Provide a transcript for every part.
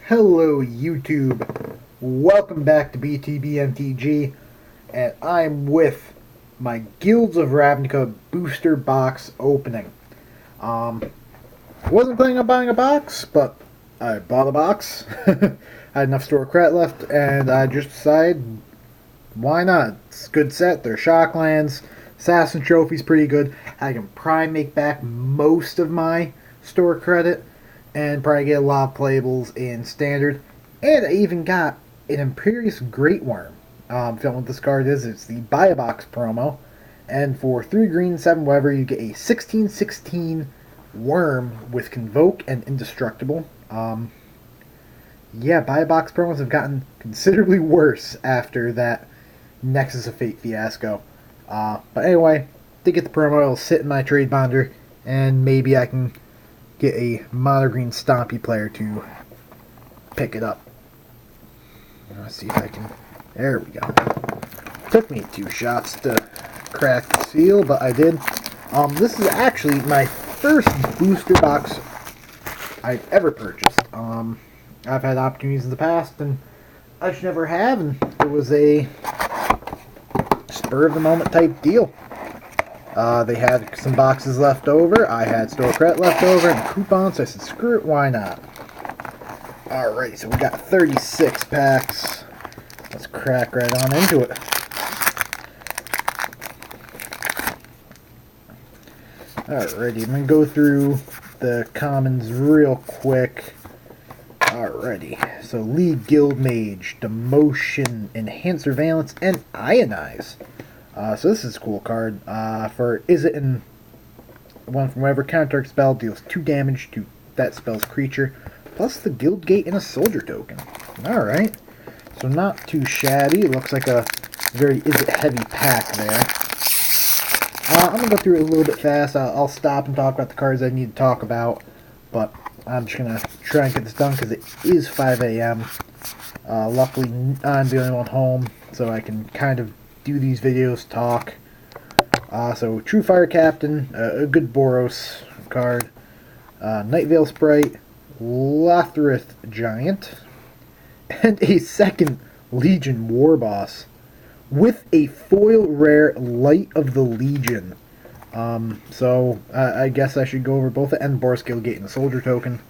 Hello YouTube, welcome back to BTBMTG, and I'm with my Guilds of Ravnica booster box opening. I wasn't planning on buying a box, but I bought a box. I had enough store credit left, and I just decided, why not? It's a good set, they're Shocklands, Assassin Trophy's pretty good. I can probably make back most of my store credit, and probably get a lot of playables in Standard. And I even got an Imperious Great Worm. Film what this card is. It's the Buy a Box promo. And for 3 green, 7 whatever, you get a 16/16 Worm with Convoke and Indestructible. Yeah, Buy a Box promos have gotten considerably worse after that Nexus of Fate fiasco. But anyway, to get the promo, it'll sit in my trade binder, and maybe I can get a mono green stompy player to pick it up. Let's see if I can. There we go. Took me 2 shots to crack the seal, but I did. This is actually my first booster box I've ever purchased. I've had opportunities in the past, and I just never have, and it was a spur of the moment type deal. They had some boxes left over. I had store credit left over and coupons, so I said, screw it, why not? Alright, so we got 36 packs. Let's crack right on into it. Alrighty, I'm going to go through the commons real quick. Alrighty, so League Guild Mage, Demotion, Enhanced Surveillance, and Ionize. So this is a cool card. For is it in one from whatever counter spell deals 2 damage to that spell's creature, plus the guild gate and a soldier token. Alright. So not too shabby. It looks like a very is it heavy pack there. I'm going to go through it a little bit fast. I'll stop and talk about the cards I need to talk about. But I'm just going to try and get this done because it is 5 a.m. Luckily, I'm the only one home, so I can kind of do these videos, talk. So True Fire Captain, a good Boros card, Night Veil Sprite, Lothrith Giant, and a second Legion War Boss with a foil rare Light of the Legion. So I guess I should go over both the end Boros Guild Gate and the Soldier Token.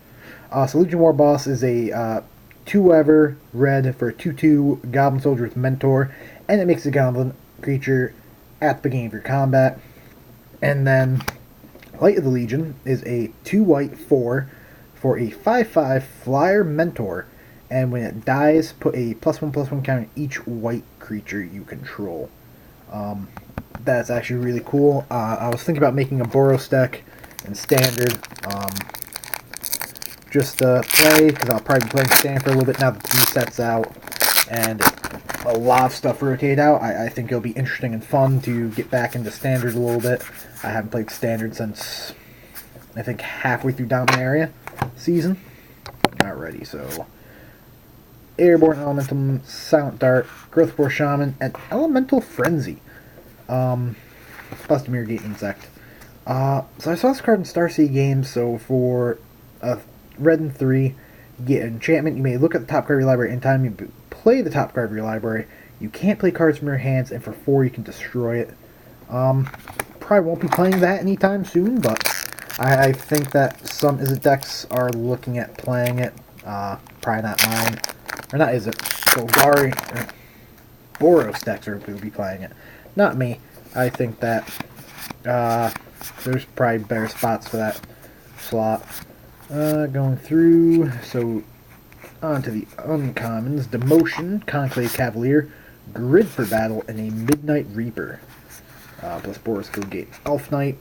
So Legion War Boss is a 2-ever red for a 2/2 Goblin Soldier with Mentor, and it makes a Goblin creature at the beginning of your combat. And then Light of the Legion is a 2-white 4 for a 5/5 Flyer Mentor, and when it dies, put a +1/+1 counter on each white creature you control. That's actually really cool. I was thinking about making a Boros deck in Standard, just to play, because I'll probably be playing Standard for a little bit now that the new set's out, and a lot of stuff rotate out. I think it'll be interesting and fun to get back into Standard a little bit. I haven't played Standard since, I think, halfway through Dominaria season. Alrighty, so Airborne Elemental, Silent Dart, Growth Force Shaman, and Elemental Frenzy. Plus the Mirror Gate Insect. So I saw this card in Starseed Games, so for red and 3, you get an enchantment. You may look at the top card of your library anytime you play the top card of your library. You can't play cards from your hands, and for 4 you can destroy it. Probably won't be playing that anytime soon, but I think that some Izzet decks are looking at playing it. Probably not mine. Or not Izzet. Golgari or Boros decks will be playing it. Not me. I think that there's probably better spots for that slot. Going through, so onto the uncommons. Demotion, Conclave Cavalier, Grid for Battle, and a Midnight Reaper. Plus Boros Guild Gate Elf Knight.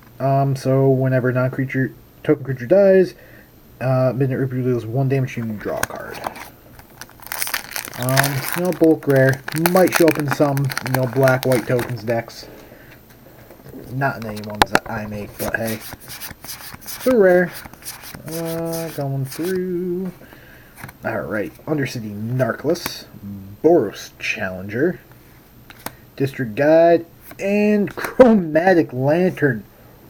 So whenever a non-creature token creature dies, Midnight Reaper deals 1 damage, you can draw a card. Bulk rare. Might show up in some, black-white tokens decks. Not in any ones that I make, but hey. They're rare. Going through. Alright. Undercity Narclus, Boros Challenger, District Guide, and Chromatic Lantern.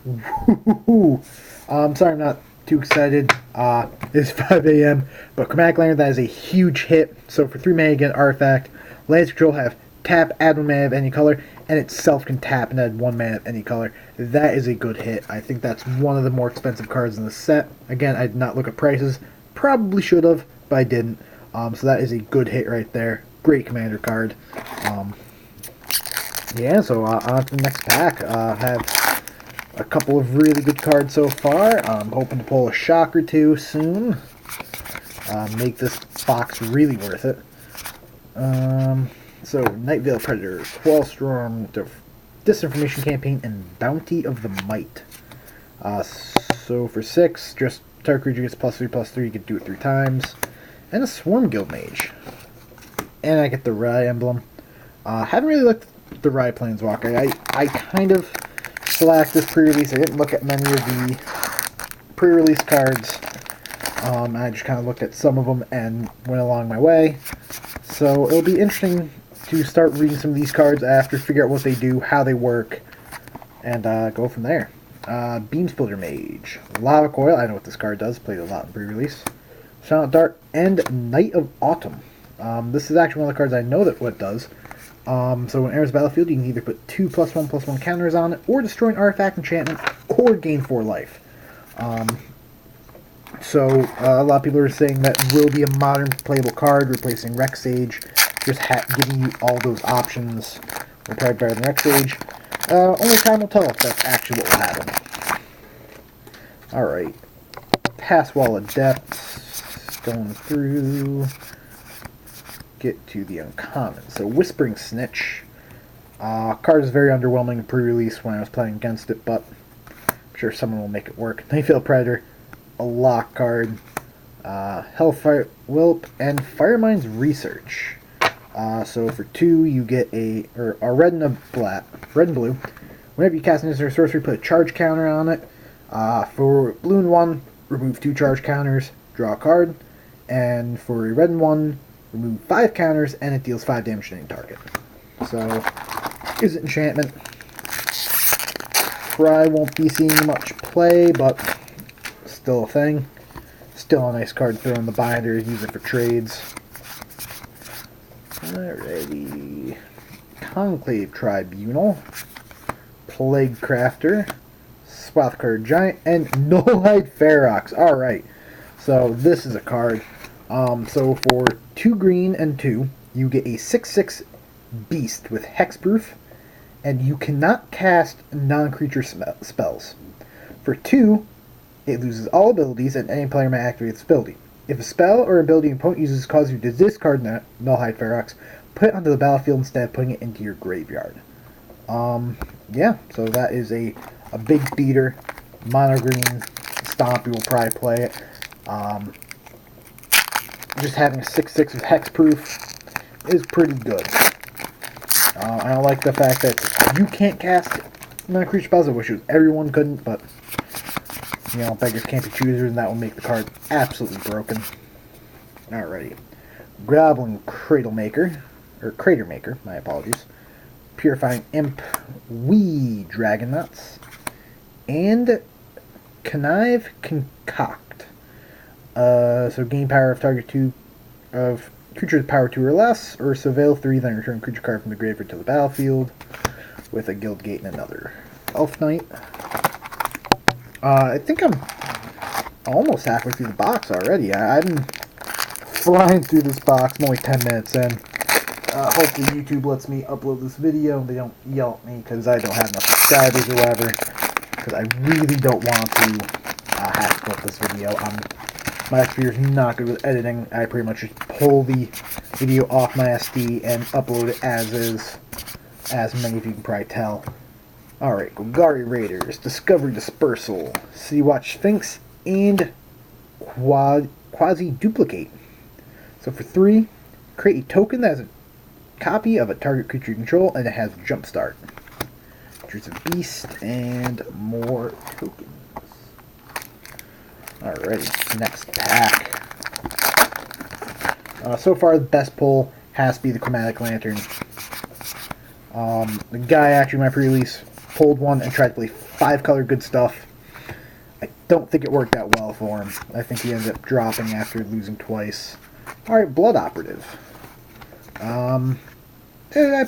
Woo-hoo-hoo. Sorry I'm not too excited. It's 5 a.m. But Chromatic Lantern, that is a huge hit. So for 3 mana, get Artifact. Lands control have tap, add 1 mana of any color, and itself can tap and add 1 mana of any color. That is a good hit. I think that's one of the more expensive cards in the set. Again, I did not look at prices. Probably should have, but I didn't. So that is a good hit right there. Great commander card. Yeah, so on to the next pack. Have a couple of really good cards so far. I'm hoping to pull a shock or two soon. Make this box really worth it. So, Night Veil Predator, Quellstorm, Disinformation Campaign, and Bounty of the Might. So for 6, just target creature gets +3/+3, you can do it 3 times. And a Swarm Guild Mage. And I get the Rye emblem. Haven't really looked at the Rye Planeswalker. I kind of slacked this pre-release. I didn't look at many of the pre-release cards. I just kind of looked at some of them and went along my way. So it'll be interesting to start reading some of these cards after, figure out what they do, how they work, and go from there. Beam Splitter Mage, Lava Coil, I know what this card does, played a lot in pre-release. Silent Dart, and Night of Autumn. This is actually one of the cards I know that what it does. So when it enters the battlefield, you can either put 2 +1/+1 counters on it, or destroy an artifact, enchantment, or gain 4 life. So a lot of people are saying that will be a modern playable card, replacing Rex Sage, just giving you all those options. Will probably better than Rex Sage. Only time will tell if that's actually what will happen. Alright. Pass Wall of Depths. Going through. Get to the uncommon. So Whispering Snitch. Card is very underwhelming in pre-release when I was playing against it, but I'm sure someone will make it work. Nightveil Predator. A lock card. Hellfire Whelp and Firemind's Research. So for 2, you get a red and red and blue. Whenever you cast an instant or sorcery, put a charge counter on it. For blue and 1, remove 2 charge counters, draw a card. And for a red and 1, remove 5 counters, and it deals 5 damage to any target. So, is it enchantment? Probably won't be seeing much play, but still a thing. Still a nice card to throw in the binder, use it for trades. Alrighty. Conclave Tribunal, Plague Crafter, Swathcard Giant, and Nullhide Ferox. Alright, so this is a card. So for 2 green and 2, you get a 6/6 beast with hexproof, and you cannot cast non-creature spells. For 2, it loses all abilities, and any player may activate its ability. If a spell or ability an opponent uses causes you to discard Nullhide Ferox, put it onto the battlefield instead of putting it into your graveyard. Yeah, so that is a big beater. Mono green stomp, you will probably play it. Just having a 6/6 with hexproof is pretty good. I don't like the fact that you can't cast non-creature spells. I wish everyone couldn't, but you know, beggars can't be choosers, and that will make the card absolutely broken. Alrighty. Goblin Crater Maker, my apologies. Purifying Imp, Dragon Nuts, and Connive Concoct. So gain power of target 2 of creature with power 2 or less, or Surveil 3, then return creature card from the graveyard to the battlefield with a Guild Gate and another Elf Knight. I think I'm almost halfway through the box already. I've been flying through this box. I'm only 10 minutes in. Hopefully YouTube lets me upload this video and they don't yell at me because I don't have enough subscribers or whatever. Because I really don't want to have to put this video. My computer's not good with editing. I pretty much just pull the video off my SD and upload it as is. As many of you can probably tell. Alright, Golgari Raiders, Discovery Dispersal, City Watch Sphinx, and Quasi Duplicate. So for 3, create a token that has a copy of a target creature you control, and it has Jumpstart. Here's a beast, and more tokens. Alrighty, next pack. So far, the best pull has to be the Chromatic Lantern. The guy actually in my pre-release pulled one and tried to play 5-color good stuff. I don't think it worked out well for him. I think he ended up dropping after losing twice. Alright, Blood Operative. I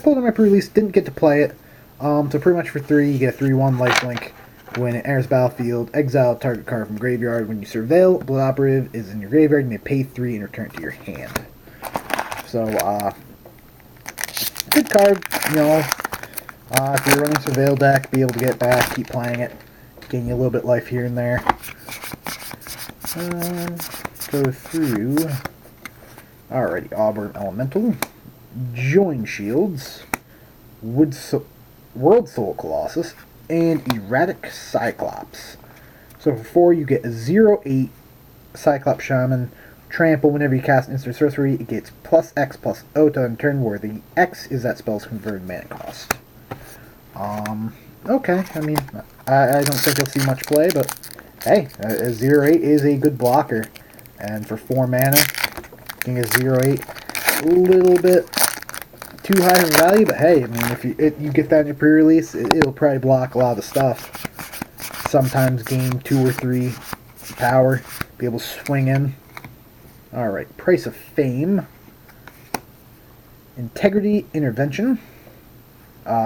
pulled in my pre-release, didn't get to play it. So pretty much for 3, you get a 3/1 lifelink. When it enters battlefield, exile a target card from graveyard. When you surveil, Blood Operative is in your graveyard. You may pay 3 and return it to your hand. So, good card, you know. If you're running surveil deck, be able to get it back, keep playing it. Gain you a little bit of life here and there. Go through. Alrighty, Auburn Elemental. Join Shields. World Soul Colossus. And Erratic Cyclops. So for 4, you get a 0/8 Cyclops Shaman. Trample. Whenever you cast instant sorcery, it gets +X+O to turn, where the X is that spell's converted mana cost. Okay, I mean, I don't think you'll see much play, but hey, a 0/8 is a good blocker. And for 4 mana, getting a 0/8, a little bit too high in value, but hey, I mean, if you get that in your pre-release, it'll probably block a lot of the stuff. Sometimes gain 2 or 3 power, be able to swing in. Alright, Price of Fame. Integrity Intervention.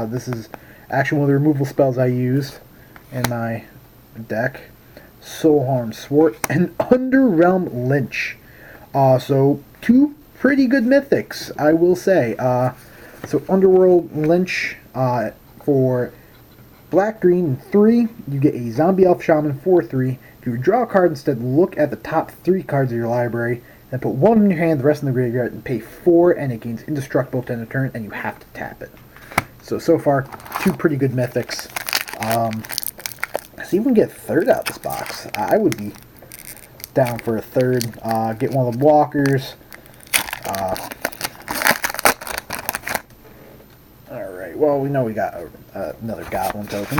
This is actually one of the removal spells I used in my deck. Soulharm Swart and Underrealm Lynch. So 2 pretty good mythics, I will say. So Underworld Lynch, for black-green and 3, you get a Zombie Elf Shaman 4/3. If you draw a card, instead look at the top 3 cards of your library, then put 1 in your hand, the rest in the graveyard, and pay 4, and it gains indestructible to end a turn, and you have to tap it. So far, 2 pretty good mythics. So even get a 3rd out of this box. I would be down for a 3rd. Get one of the walkers. Alright, well, we know we got another Goblin token.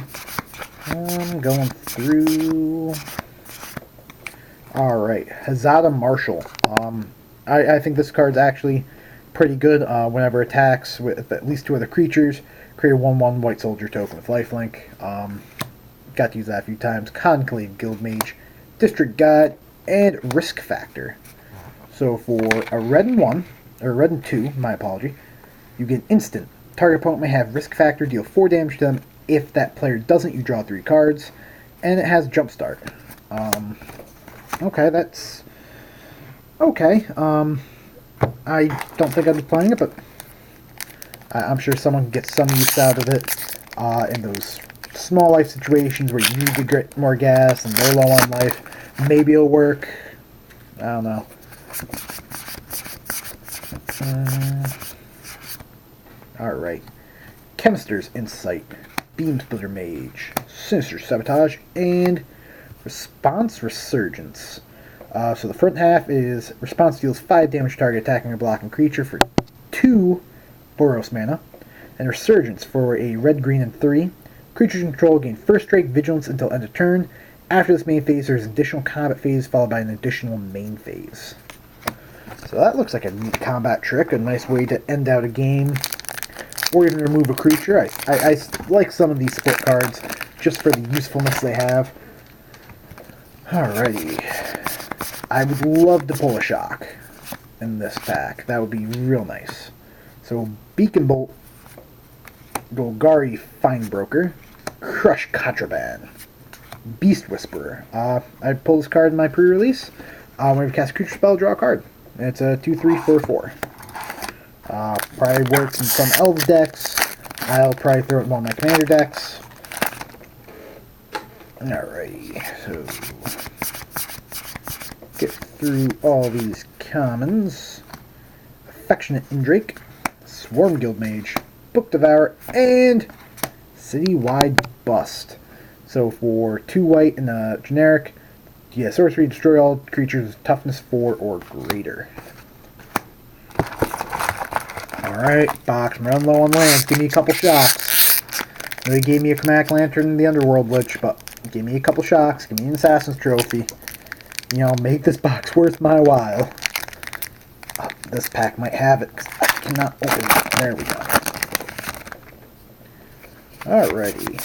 Going through. Alright, Hazada Marshal. I think this card's actually pretty good. Whenever it attacks with at least 2 other creatures, create a 1/1 White Soldier token with lifelink. Got to use that a few times. Conclave Guildmage, District Guide, and Risk Factor. So for a red and 1, or red and 2, my apology, you get instant. Target opponent may have Risk Factor, deal 4 damage to them. If that player doesn't, you draw 3 cards. And it has Jumpstart. Okay, that's okay. I don't think I'd be playing it, but I'm sure someone can get some use out of it in those small life situations where you need to get more gas and they're low on life. Maybe it'll work. I don't know. Alright. Chemist's Insight, Beam Splitter Mage, Sinister Sabotage, and Response Resurgence. So the front half is Response deals 5 damage to target attacking or blocking creature for 2 Boros mana, and Resurgence for a red, green, and 3. Creatures you control gain first strike vigilance until end of turn. After this main phase, there's an additional combat phase followed by an additional main phase. So that looks like a neat combat trick, a nice way to end out a game, or even remove a creature. I like some of these split cards just for the usefulness they have. Alrighty. I would love to pull a shock in this pack. That would be real nice. So, Beacon Bolt, Golgari Finebroker, Crush Contraband, Beast Whisperer. I pulled this card in my pre-release. Whenever you cast a creature spell, draw a card. It's a 2/3/4/4. Probably works in some Elves decks. I'll probably throw it in one of my Commander decks. Alrighty, so get through all these commons. Affectionate Indrake, Swarm Guildmage, Book Devourer, and Citywide Bust. So for 2 white and a generic, yeah, sorcery, destroy all creatures with toughness 4 or greater. Alright, box, I'm running low on lands. Give me a couple shocks. They gave me a Kamak Lantern and the Underworld Lich, but give me a couple shocks. Give me an Assassin's Trophy. You know, make this box worth my while. Oh, this pack might have it, because I cannot open it. There we go. Alrighty.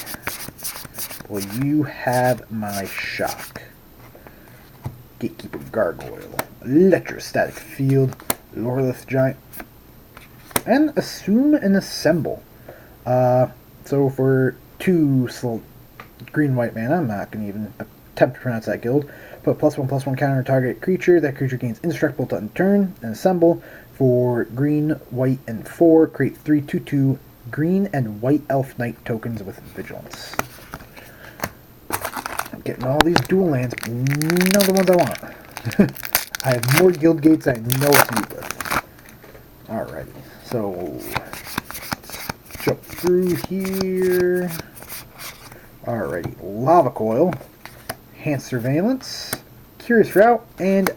Well, you have my shock. Gatekeeper Gargoyle, Electrostatic Field, Lorelith Giant, and Assume and Assemble. So for 2 green-white mana, I'm not going to even attempt to pronounce that guild, put +1/+1 counter on target creature. That creature gains indestructible to end turn, and Assemble. For green, white, and 4, create 3 2/2 green and white elf knight tokens with vigilance. I'm getting all these dual lands, but none of the ones I want. I have more guild gates than I know what to do with. Alrighty, so let's jump through here. Alrighty, Lava Coil, Enhanced Surveillance, Curious Route, and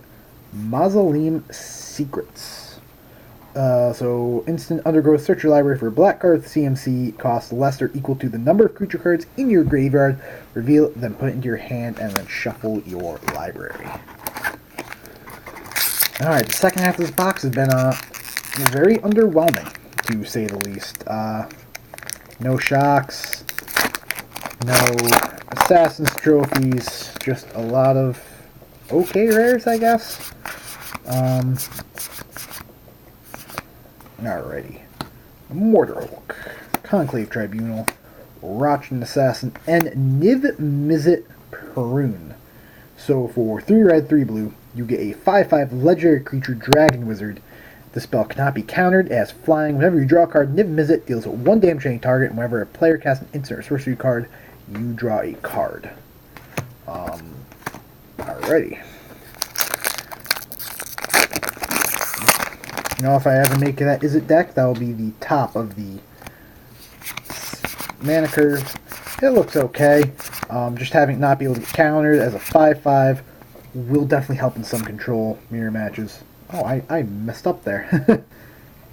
Mausoleum Secrets. So instant undergrowth, search your library for a black card with CMC cost less or equal to the number of creature cards in your graveyard. Reveal it, then put it into your hand, and then shuffle your library. Alright, the second half of this box has been very underwhelming, to say the least. No shocks, no Assassin's Trophies, just a lot of okay rares, I guess. Alrighty. Mortarhulk, Conclave Tribunal, Rochon Assassin, and Niv-Mizzet Perun. So for 3 red, 3 blue, you get a 5/5 legendary creature Dragon Wizard. The spell cannot be countered as flying. Whenever you draw a card, Niv-Mizzet deals 1 damage to any target, and whenever a player casts an instant or sorcery card, you draw a card. Alrighty. You know, if I ever make that Izzet deck, that will be the top of the mana curve. It looks okay. Just having it not be able to get countered as a 5/5 will definitely help in some control mirror matches. Oh, I messed up there.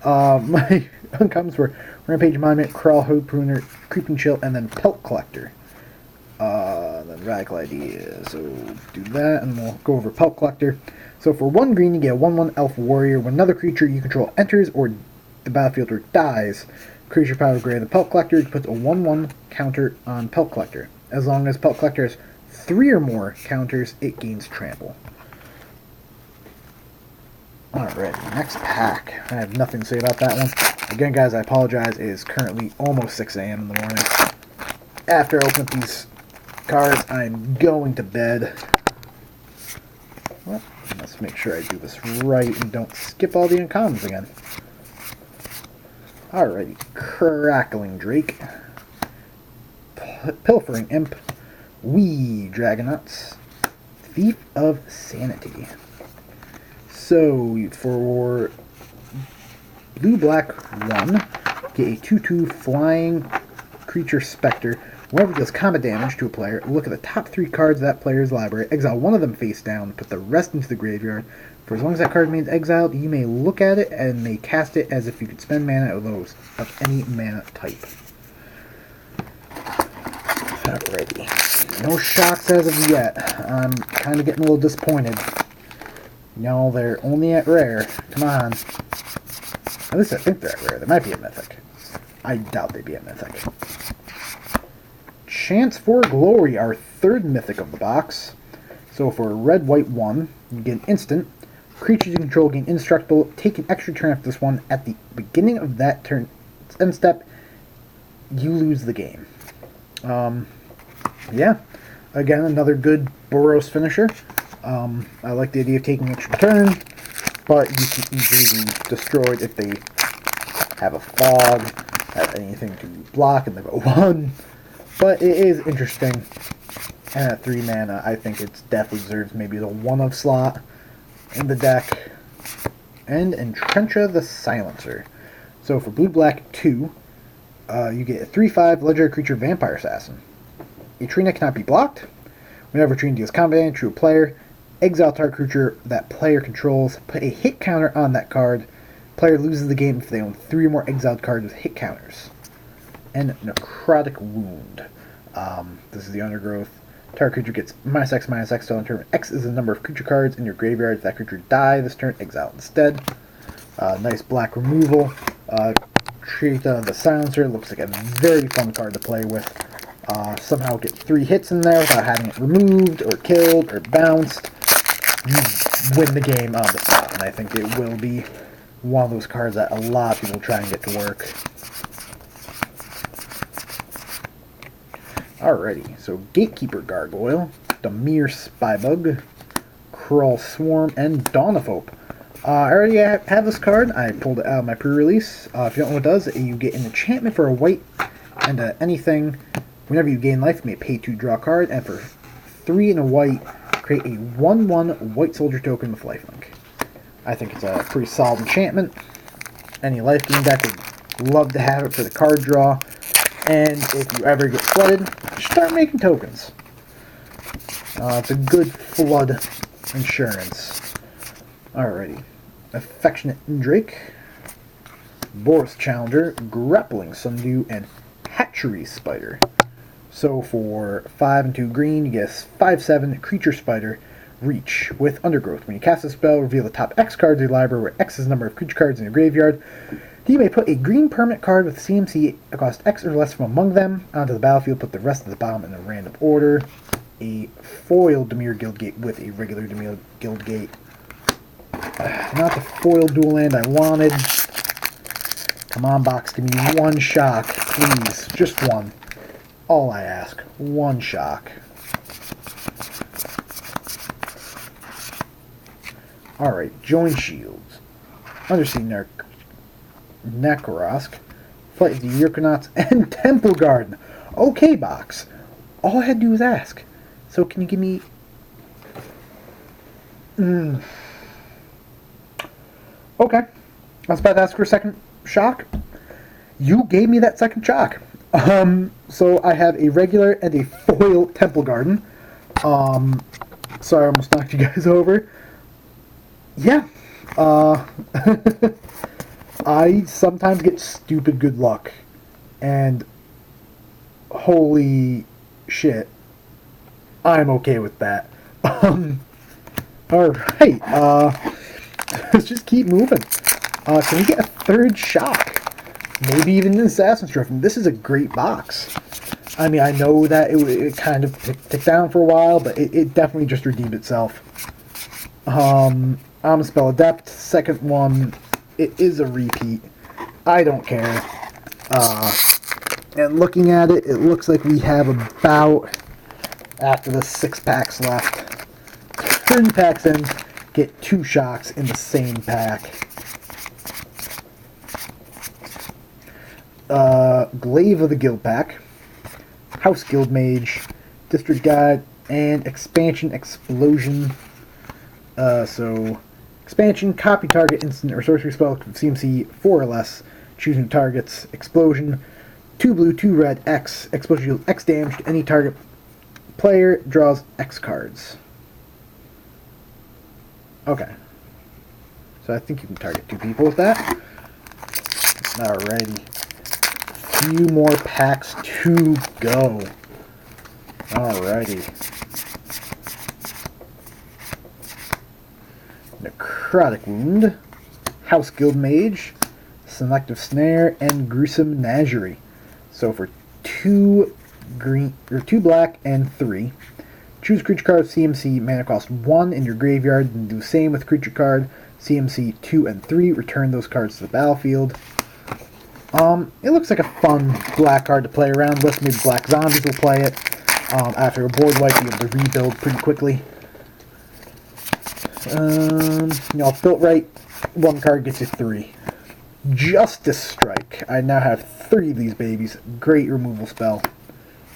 My uncomes were Rampage Monument, Crawl, Hood Pruner, Creeping Chill, and then Pelt Collector. Then Radical Idea. So do that, and we'll go over Pelt Collector. So for 1 green, you get a 1/1 Elf Warrior. When another creature you control enters or the battlefield or dies, creature power greater than Pelt Collector puts a 1/1 counter on Pelt Collector. As long as Pelt Collector has 3 or more counters, it gains trample. Alright, next pack. I have nothing to say about that one. Again, guys, I apologize. It is currently almost 6 a.m. in the morning. After I open up these cards, I'm going to bed. Well, let's make sure I do this right and don't skip all the uncommons again. Alrighty, Crackling Drake, Pilfering Imp, Wee Dragonauts, Thief of Sanity. So, for blue-black 1, get a 2/2 Flying Creature Spectre. Whenever it does combat damage to a player, look at the top 3 cards of that player's library, exile 1 of them face down, put the rest into the graveyard. For as long as that card remains exiled, you may look at it and may cast it as if you could spend mana of those, of any mana type. Alrighty. No shocks as of yet. I'm kind of getting a little disappointed. No, they're only at rare. Come on. At least I think they're at rare. They might be a mythic. I doubt they'd be a mythic. Chance for Glory, our 3rd mythic of the box. So for red, white 1, you get an instant. Creatures you control gain indestructible. Take an extra turn after this one. At the beginning of that turn, end step, you lose the game. Yeah. Again, another good Boros finisher. I like the idea of taking an extra turn, but you can easily be destroyed if they have a fog, have anything to block, and they go 1. But it is interesting, and at 3 mana, I think it definitely deserves maybe the 1-of slot in the deck. And Entrencha the Silencer. So for blue-black 2, you get a 3/5 legendary creature Vampire Assassin. A Trina cannot be blocked. Whenever Trina deals combat damage to a player, exile target creature that player controls, put a hit counter on that card. Player loses the game if they own 3 or more exiled cards with hit counters. And Necrotic Wound. This is the undergrowth. Target creature gets -X/-X till turn. X is the number of creature cards in your graveyard. If that creature dies this turn, exile instead. Nice black removal. Trina the Silencer looks like a very fun card to play with. Somehow get 3 hits in there without having it removed or killed or bounced. you win the game on the spot. And I think it will be one of those cards that a lot of people try and get to work. Alrighty, so Gatekeeper Gargoyle, Demir Spybug, Krull Swarm, and Dawn of Hope. I already have this card. I pulled it out of my pre-release. If you don't know what it does, you get an enchantment for a white and anything. Whenever you gain life, you may pay 2 draw a card, and for 3 and a white, create a 1/1 white soldier token with lifelink. I think it's a pretty solid enchantment. Any life gain deck would love to have it for the card draw. And if you ever get flooded, start making tokens. It's a good flood insurance. Alrighty. Affectionate Drake, Boris Challenger, Grappling Sundew, and Hatchery Spider. So for 5 and 2 green, you get a 5/7 Creature Spider, Reach, with Undergrowth. When you cast a spell, reveal the top X cards of your library, where X is the number of creature cards in your graveyard. You may put a green permanent card with CMC cost X or less from among them onto the battlefield. Put the rest of the bottom in a random order. A foil Demir Guildgate with a regular Demir Guildgate. Not the foil dual land I wanted. Come on, box, give me one shock, please. Just one. All I ask. One shock. Alright, Join Shields. Undersea Nekrosk, Flight of the Urkonauts, and Temple Garden. Okay, box. All I had to do was ask. So can you give me... Okay. I was about to ask for a second shock. You gave me that second shock. So I have a regular and a foil Temple Garden. Sorry, I almost knocked you guys over. Yeah. I sometimes get stupid good luck. And holy shit, I'm okay with that. Alright, let's just keep moving. Can we get a third shock? Maybe even an Assassin's Trophy. This is a great box. I mean, I know that it kind of ticked down for a while, but it definitely just redeemed itself. I'm a Spell Adept. Second one, it is a repeat. I don't care. And looking at it, it looks like we have about, after the 6 packs left, 30 packs in, get 2 shocks in the same pack. Glaive of the Guild Pack, House Guild Mage, District Guide, and Expansion Explosion. So, Expansion, copy target instant or sorcery spell with CMC 4 or less, choosing targets. Explosion, 2 blue, 2 red, X. Explosion deals X damage to any target player, draws X cards. Okay. So I think you can target 2 people with that. Alrighty. Few more packs to go. Alrighty. Necrotic Wound, House Guild Mage, Selective Snare, and Gruesome Menagerie. So for 2 green or 2 black and 3, choose creature card CMC mana cost 1 in your graveyard, and do the same with creature card CMC 2 and 3. Return those cards to the battlefield. It looks like a fun black card to play around with. Maybe black zombies will play it. After a board wipe, you'll be able to rebuild pretty quickly. Built right, 1 card gets you 3. Justice Strike. I now have 3 of these babies. Great removal spell.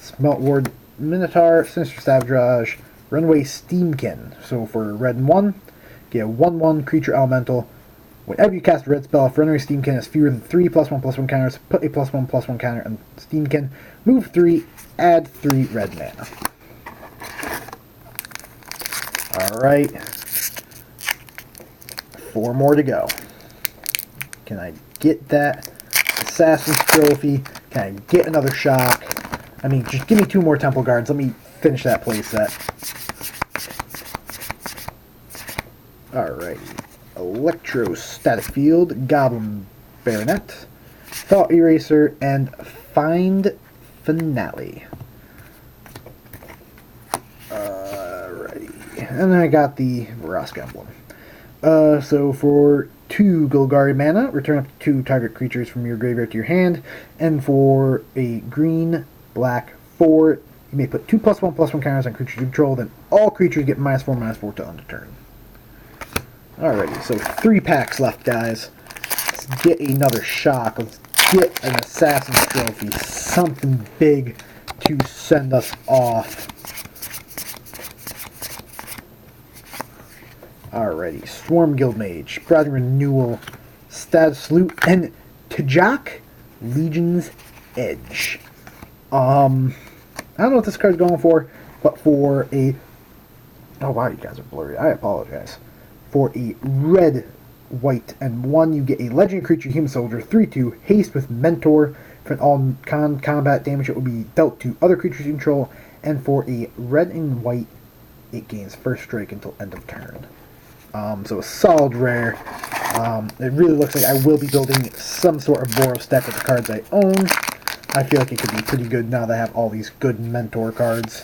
Smelt Ward, Minotaur, Sinister Sabotage, Runaway Steamkin. So for red and 1, get a 1/1 creature elemental. Whenever you cast a red spell, if Runaway Steamkin has fewer than 3 +1/+1 counters, put a +1/+1 counter on Steamkin. Move 3, add 3 red mana. Alright. 4 more to go. Can I get that Assassin's Trophy? Can I get another shock? I mean, just give me 2 more Temple Guards. Let me finish that playset. Alright. Electrostatic Field, Goblin Baronet, Thought Eraser, and Find Finale. Alrighty. and then I got the Vraska emblem. So for 2 Golgari mana, return up to 2 target creatures from your graveyard to your hand, and for a green, black, 4, you may put 2+1/+1 counters on creatures you control, then all creatures get -4/-4 till end of turn. Alrighty, so 3 packs left, guys. Let's get another shock. Let's get an Assassin's Trophy. Something big to send us off. Alrighty, Swarm Guildmage, Project Renewal, Status Salute, and Tajak, Legion's Edge. I don't know what this card's going for, but for a... Oh wow, you guys are blurry. I apologize. For a red, white, and 1, you get a legendary creature, human soldier, 3/2, haste with Mentor. For all combat damage, it will be dealt to other creatures you control. And for a red and white, it gains first strike until end of turn. So a solid rare. It really looks like I will be building some sort of Boros deck with the cards I own. I feel like it could be pretty good now that I have all these good Mentor cards.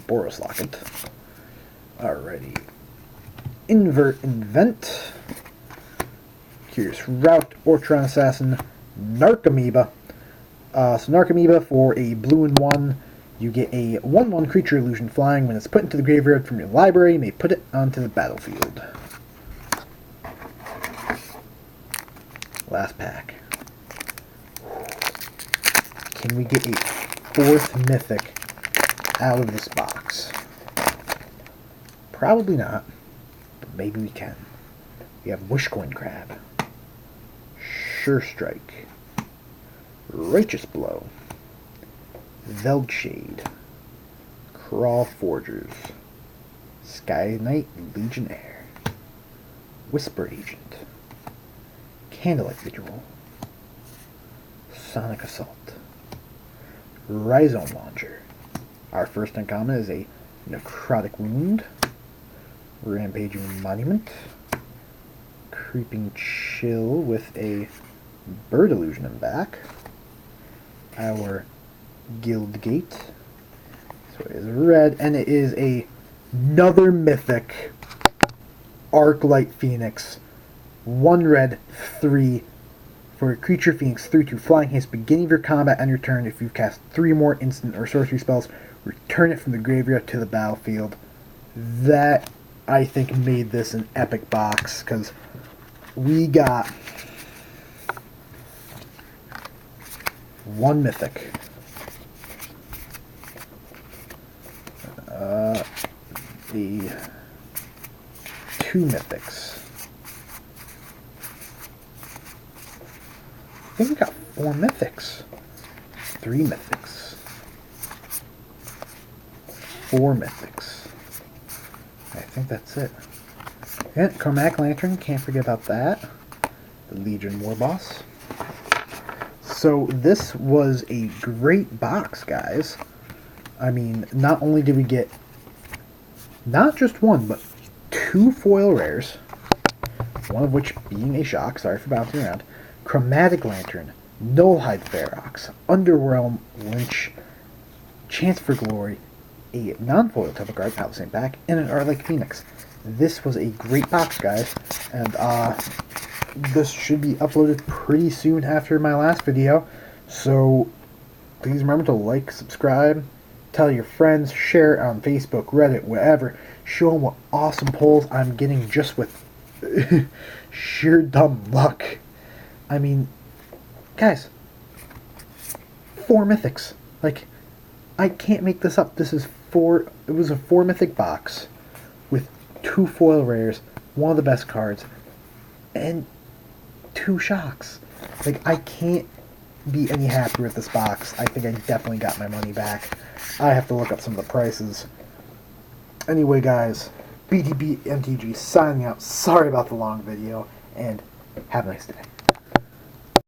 Boros Locket. Alrighty. Invert Invent. Curious Route, Ortron Assassin, Narcomoeba. So Narcomoeba for a blue and 1. You get a 1/1 creature illusion flying. When it's put into the graveyard from your library, you may put it onto the battlefield. Last pack. Can we get a 4th mythic out of this box? Probably not, but maybe we can. We have Wishcoin Crab, Sure Strike, Righteous Blow, Veldshade, Crawl Forgers, Sky Knight Legionnaire, Whisper Agent, Candlelight Vigil, Sonic Assault, Rhizome Launcher. Our first uncommon is a Necrotic Wound, Rampaging Monument, Creeping Chill with a Bird Illusion in back, our Guildgate, so it is red, and it is another mythic Arclight Phoenix, 1 red, 3, for a creature Phoenix 3/2 flying haste, beginning of your combat on your turn. If you cast 3 more instant or sorcery spells, return it from the graveyard to the battlefield. That, I think, made this an epic box, because we got 1 mythic, the 2 mythics, I think we got 4 mythics, 3 mythics, 4 mythics. I think that's it. Yeah, Chromatic Lantern, can't forget about that. The Legion War Boss. So this was a great box, guys. I mean, not only did we get not just 1, but 2 foil rares, one of which being a shock, sorry for bouncing around, Chromatic Lantern, Nullhide Ferox, Underwhelm Lynch, Chance for Glory, a non-foil type of card, out of the same pack, and an Arclight Phoenix. This was a great box, guys, and this should be uploaded pretty soon after my last video, so please remember to like, subscribe, tell your friends, share it on Facebook, Reddit, whatever. Show them what awesome pulls I'm getting just with sheer dumb luck. I mean, guys, 4 mythics. Like, I can't make this up. This is 4. It was a 4 mythic box with 2 foil rares, one of the best cards, and 2 shocks. Like, I can't be any happier with this box. I think I definitely got my money back. I have to look up some of the prices. Anyway, guys, BTBMTG signing out. Sorry about the long video, and have a nice day.